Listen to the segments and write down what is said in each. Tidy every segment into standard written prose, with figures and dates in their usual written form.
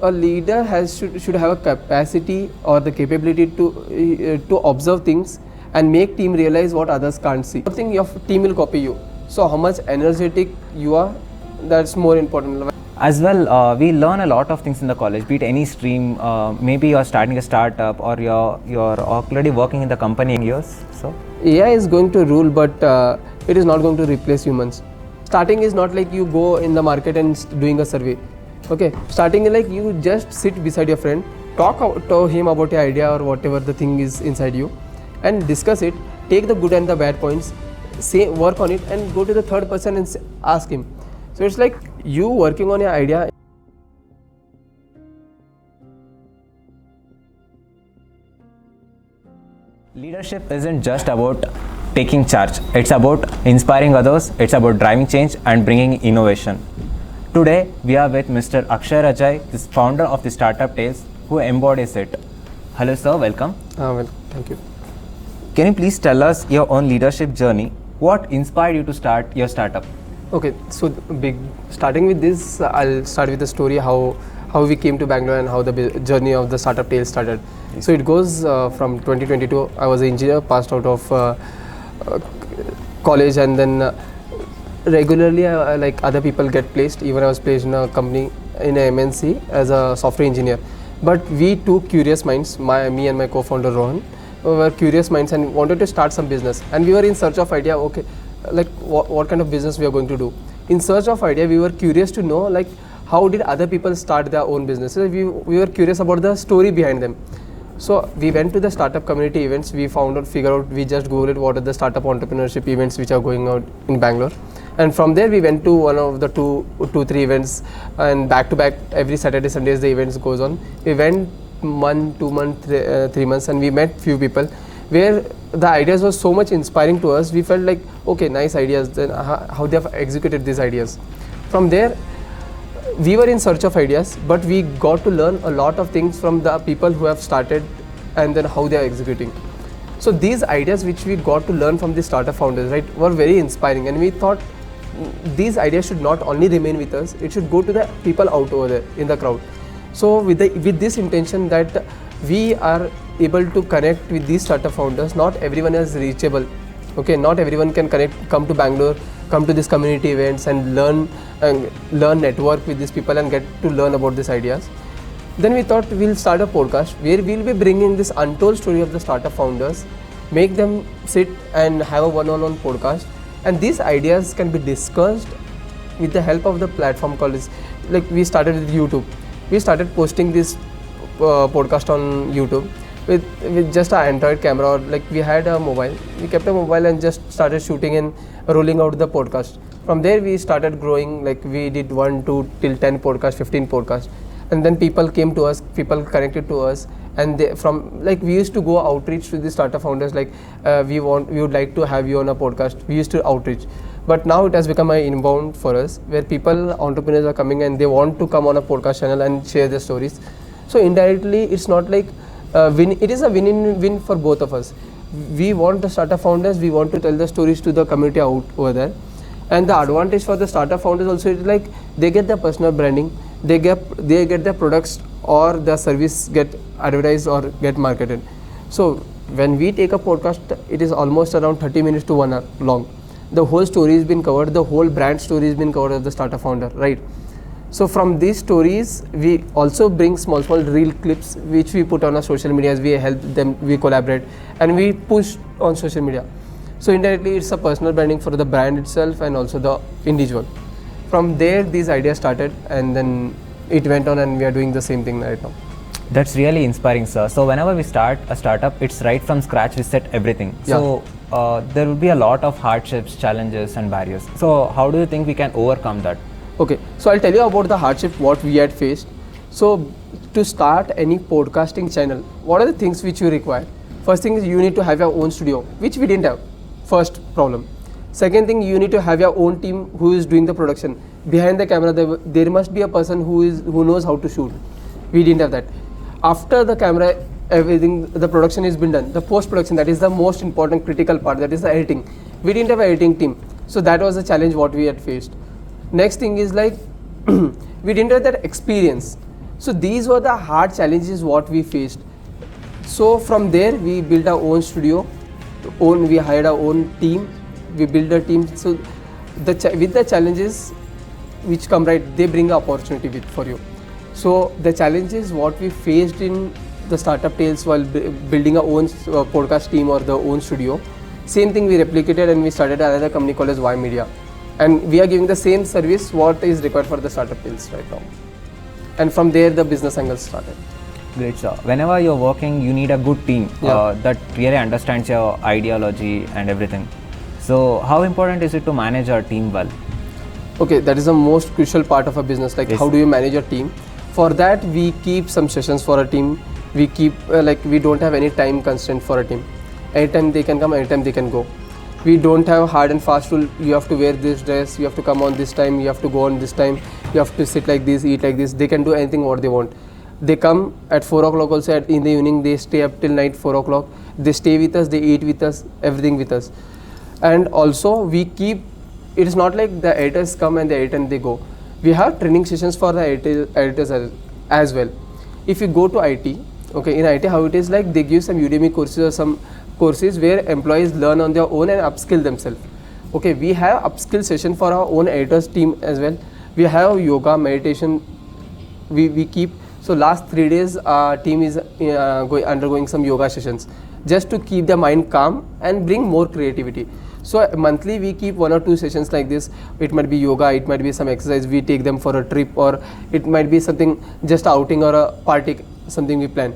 a leader should have a capacity or the capability to observe things and make team realize what others can't see. I think your team will copy you. So how much energetic you are, that's more important. As well, we learn a lot of things in the college, be it any stream. Maybe you're starting a startup or you're already working in the company in years. So AI is going to rule, but it is not going to replace humans. Starting is not like you go in the market and doing a survey. Okay, starting is like you just sit beside your friend, talk to him about your idea or whatever the thing is inside you, and discuss it. Take the good and the bad points, work on it, and go to the third person and ask him. So it's like you working on your idea. leadership isn't just about taking charge. It's about inspiring others. It's about driving change and bringing innovation. Today, we are with Mr. Akshay Rajai, the founder of the Startup Tales, who embodies it. Hello, sir. Welcome. Well, thank you. Can you please tell us your own leadership journey? What inspired you to start your startup? Okay, so starting with this, I'll start with the story how we came to Bangalore and how the journey of the Startup Tales started. Yes. So it goes from 2022. I was an engineer, passed out of college, and then regularly like other people get placed. Even I was placed in a company in a MNC as a software engineer. But we two curious minds, me and my co-founder Rohan, were curious minds and wanted to start some business. And we were in search of idea. Okay, like what kind of business we are going to do. In search of idea, we were curious to know like how did other people start their own businesses. We were curious about the story behind them. So we went to the startup community events. We figured out, we just googled what are the startup entrepreneurship events which are going out in Bangalore. And from there we went to one of the three events, and back to back every Saturday, Sundays the events goes on. We went 1, 2 months, 3 months, and we met few people where the ideas were so much inspiring to us. We felt like, okay, nice ideas, then how they have executed these ideas. From there, we were in search of ideas, but we got to learn a lot of things from the people who have started and then how they are executing. So these ideas which we got to learn from the startup founders, right, were very inspiring, and we thought these ideas should not only remain with us, it should go to the people out over there in the crowd. So with this intention that we are able to connect with these startup founders. Not everyone is reachable. Okay, not everyone can come to Bangalore, come to these community events and learn network with these people and get to learn about these ideas. Then we thought we'll start a podcast where we'll be bringing this untold story of the startup founders, make them sit and have a one-on-one podcast, and these ideas can be discussed with the help of the platform called like we started with YouTube. We started posting this podcast on YouTube with just an Android camera, or like we had a mobile. We kept a mobile and just started shooting and rolling out the podcast. From there we started growing, like we did 1, 2 till 10 podcasts, 15 podcasts, and then people came to us, people connected to us, and we used to go outreach to the startup founders, like we would like to have you on a podcast. We used to outreach, but now it has become an inbound for us, where entrepreneurs are coming and they want to come on a podcast channel and share their stories. So indirectly, it's not like it is a win-win for both of us. We want the startup founders, we want to tell the stories to the community out over there, and the advantage for the startup founders also is like they get their personal branding, they get their products or their service get advertised or get marketed. So when we take a podcast, it is almost around 30 minutes to 1 hour long. The whole story has been covered, the whole brand story has been covered of the startup founder, right? So from these stories, we also bring small reel clips which we put on our social media, as we help them, we collaborate and we push on social media. So indirectly, it's a personal branding for the brand itself and also the individual. From there, these ideas started, and then it went on, and we are doing the same thing right now. That's really inspiring, sir. So whenever we start a startup, it's right from scratch, we set everything. Yeah. So there will be a lot of hardships, challenges and barriers. So how do you think we can overcome that? Okay, so I'll tell you about the hardship what we had faced. So to start any podcasting channel, what are the things which you require? First thing is you need to have your own studio, which we didn't have. First problem. Second thing, you need to have your own team who is doing the production. Behind the camera, there must be a person who knows how to shoot. We didn't have that. After the camera, everything, the production has been done. The post-production, that is the most important critical part, that is the editing. We didn't have an editing team. So that was the challenge what we had faced. Next thing is like, we didn't have that experience. So these were the hard challenges what we faced. So from there we built our own studio, we hired our own team, we built a team. So with the challenges which come, right, they bring an opportunity for you. So the challenges what we faced in the startup tales while building our own podcast team or the own studio, same thing we replicated and we started another company called as Y Media, and we are giving the same service what is required for the startup tales right now. And from there the business angle started. Great, sir. Whenever you're working, you need a good team that really understands your ideology and everything. So how important is it to manage our team well? Okay, that is the most crucial part of a business. Like, how do you manage your team? For that, we keep some sessions for a team. We keep we don't have any time constraint for a team. Anytime they can come, anytime they can go. We don't have hard and fast rule. You have to wear this dress. You have to come on this time. You have to go on this time. You have to sit like this, eat like this. They can do anything what they want. They come at 4 o'clock also. In the evening, they stay up till night 4 o'clock. They stay with us. They eat with us. Everything with us. And also, we keep. It is not like the editors come and they edit and they go. We have training sessions for the editors as well. If you go to IT, okay, in IT how it is like, they give some Udemy courses or some courses where employees learn on their own and upskill themselves. Okay, we have upskill session for our own editors team as well. We have yoga, meditation. We keep. So last 3 days our team is undergoing some yoga sessions just to keep the mind calm and bring more creativity. So monthly we keep 1 or 2 sessions like this. It might be yoga, it might be some exercise, we take them for a trip, or it might be something just outing or a party, something we plan.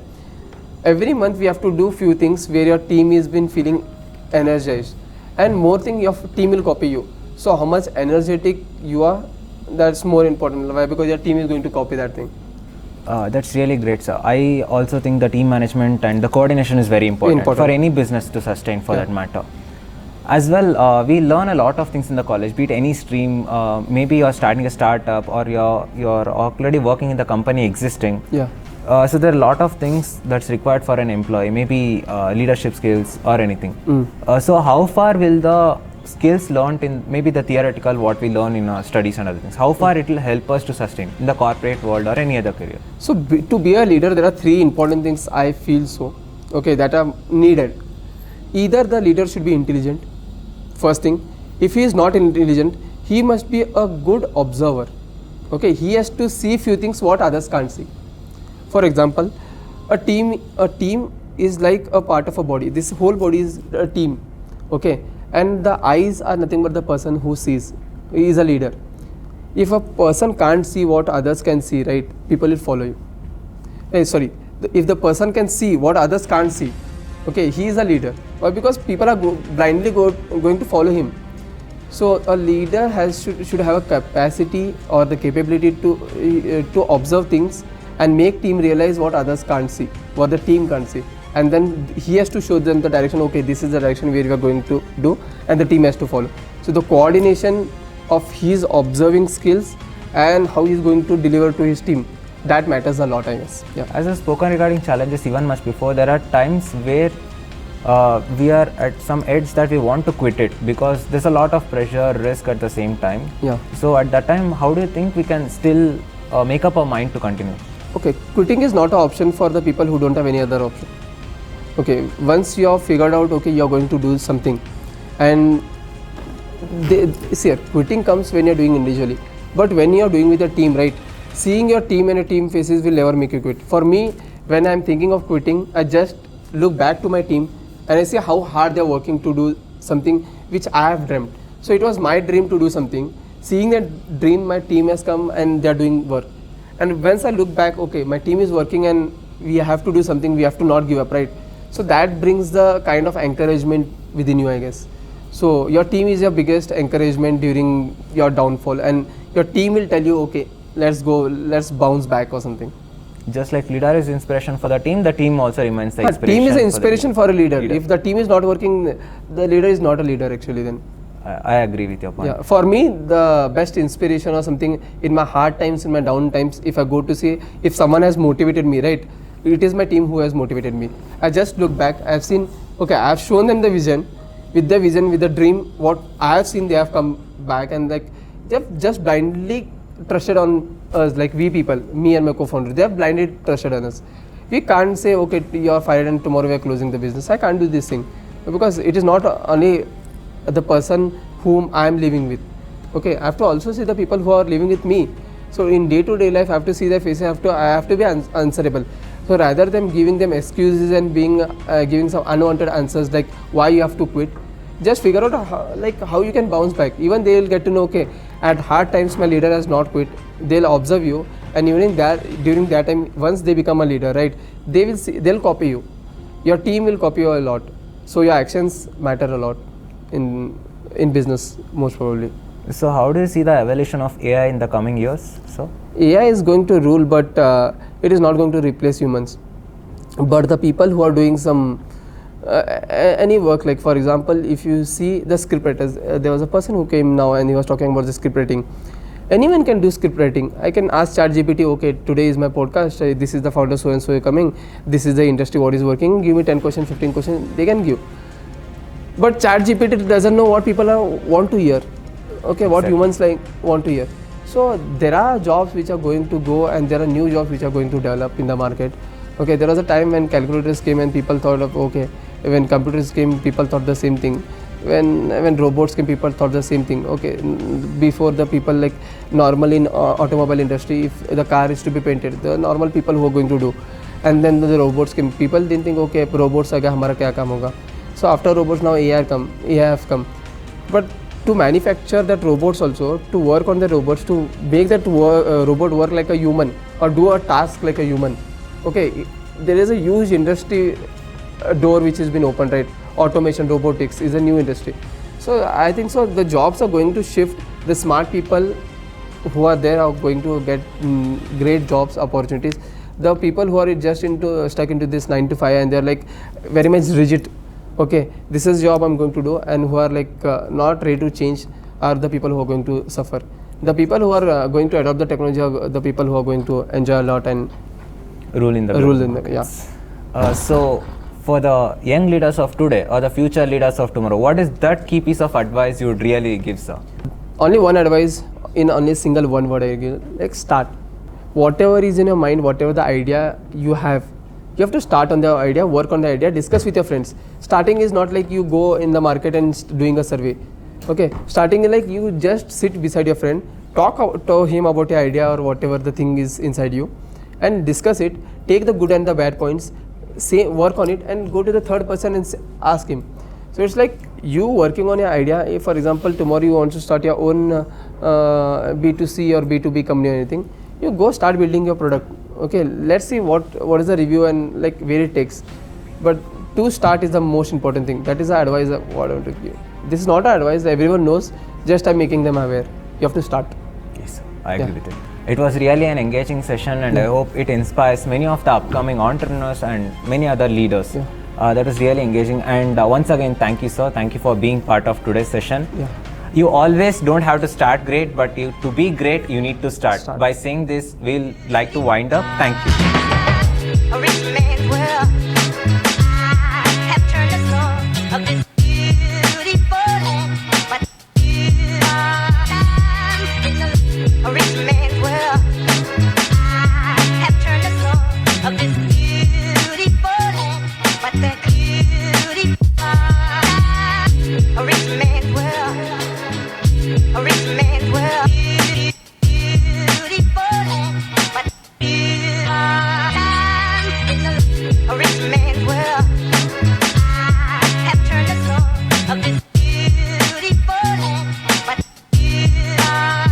Every month we have to do few things where your team has been feeling energized, and more thing your team will copy you. So how much energetic you are, that's more important. Why? Because your team is going to copy that thing. That's really great, sir. I also think the team management and the coordination is very important. For any business to sustain, for that matter. As well, we learn a lot of things in the college, be it any stream. Maybe you're starting a startup or you're already working in the company existing. So there are a lot of things that's required for an employee, maybe leadership skills or anything. So how far will the skills learned in maybe the theoretical, what we learn in our studies and other things, how far it will help us to sustain in the corporate world or any other career? So to be a leader, there are 3 important things I feel so, okay, that are needed. Either the leader should be intelligent. First thing, if he is not intelligent, he must be a good observer. Okay, he has to see few things what others can't see. For example, a team is like a part of a body. This whole body is a team. Okay, and the eyes are nothing but the person who sees. He is a leader. If a person can't see what others can see, right, people will follow you. If the person can see what others can't see, okay, he is a leader. Why? Because people are blindly going to follow him. So a leader should have a capacity or the capability to observe things and make team realize what others can't see, what the team can't see, and then he has to show them the direction. Okay, this is the direction where we are going to do, and the team has to follow. So the coordination of his observing skills and how he is going to deliver to his team, that matters a lot, I guess. As I've spoken regarding challenges even much before, there are times where we are at some edge that we want to quit it because there's a lot of pressure, risk at the same time. So at that time, how do you think we can still make up our mind to continue? Okay, quitting is not an option for the people who don't have any other option. Okay, once you have figured out, okay, you're going to do something, and quitting comes when you're doing individually, but when you're doing with a team, right, seeing your team and your team faces will never make you quit. For me, when I'm thinking of quitting, I just look back to my team and I see how hard they're working to do something which I have dreamt. So it was my dream to do something. Seeing that dream, my team has come and they're doing work. And once I look back, okay, my team is working and we have to do something, we have to not give up, right? So that brings the kind of encouragement within you, I guess. So your team is your biggest encouragement during your downfall, and your team will tell you, okay, let's go, let's bounce back or something. Just like leader is inspiration for the team also remains the inspiration. Team is an inspiration for a leader. If the team is not working, the leader is not a leader actually then. I agree with your point. For me, the best inspiration or something in my hard times, in my down times, if I go to see if someone has motivated me, right, it is my team who has motivated me. I just look back, I have seen, okay, I have shown them the vision, with the dream, what I have seen, they have come back and like they have just blindly trusted on us, like we people, me and my co-founder, they have blinded trusted on us. We can't say, okay, you are fired and tomorrow we are closing the business. I can't do this thing because it is not only the person whom I am living with. Okay, I have to also see the people who are living with me. So in day-to-day life, I have to see their faces. I have to be answerable. So rather than giving them excuses and being giving some unwanted answers like why you have to quit, just figure out how you can bounce back. Even they will get to know, okay, at hard times my leader has not quit. They'll observe you, and during that time, once they become a leader, right, they'll copy you. Your team will copy you a lot. So your actions matter a lot in business, most probably. So how do you see the evolution of AI in the coming years? So AI is going to rule, but it is not going to replace humans. But the people who are doing some any work, like for example, if you see the script writers, there was a person who came now and he was talking about the script writing. Anyone can do script writing. I can ask ChatGPT, okay, today is my podcast, this is the founder so and so coming, this is the industry what is working, give me 10 questions, 15 questions, they can give. But ChatGPT doesn't know what people want to hear, okay, what humans want to hear. So there are jobs which are going to go, and there are new jobs which are going to develop in the market. Okay, there was a time when calculators came and people thought of, okay, when computers came, people thought the same thing. When robots came, people thought the same thing. Okay, before the people, like normally in automobile industry, if the car is to be painted, the normal people who are going to do, and then the robots came, people didn't think, okay, robots aa gaya, hamara kya kaam hoga. So after robots, now AI have come. But to manufacture that robots also, to work on the robots, to make that robot work like a human or do a task like a human, okay, there is a huge industry door which has been opened, right? Automation, robotics is a new industry. So I think so the jobs are going to shift. The smart people who are there are going to get great jobs opportunities. The people who are just stuck into this 9 to 5 and they're like very much rigid, okay, this is job I'm going to do, and who are like not ready to change are the people who are going to suffer. The people who are going to adopt the technology are the people who are going to enjoy a lot and rule in the yeah. So for the young leaders of today or the future leaders of tomorrow, what is that key piece of advice you would really give, sir? Only one advice in only single one word I give, like start. Whatever is in your mind, whatever the idea you have to start on the idea, work on the idea, discuss with your friends. Starting is not like you go in the market and doing a survey. Okay, starting is like you just sit beside your friend, talk to him about your idea or whatever the thing is inside you, and discuss it. Take the good and the bad points, work on it, and go to the third person and ask him. So it's like you working on your idea. If for example tomorrow you want to start your own B2C or B2B company or anything, you go start building your product. Okay, let's see what is the review and like where it takes. But to start is the most important thing. That is the advice what I want to give. This is not an advice, everyone knows, just I'm making them aware. You have to start. Yes, I agree with it. It was really an engaging session, and I hope it inspires many of the upcoming entrepreneurs and many other leaders. That was really engaging, and once again, thank you, sir. Thank you for being part of today's session. You always don't have to start great, but to be great, you need to start. By saying this, we'll like to wind up. Thank you. A rich man's world. I have turned the soul of this beautiful land, but you are a rich man's world. I have turned the soul of this beautiful land, but the beauty a rich man's world. A rich man's world. Beautiful land, but you are a rich man's world. I have turned the soul of this beautiful land, but you are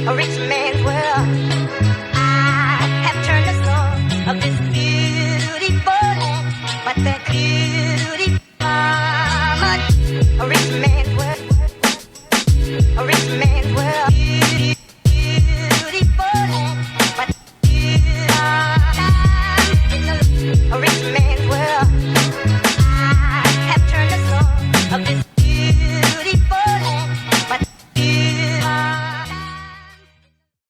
a rich man's world. I have turned the soul of this beautiful land, but the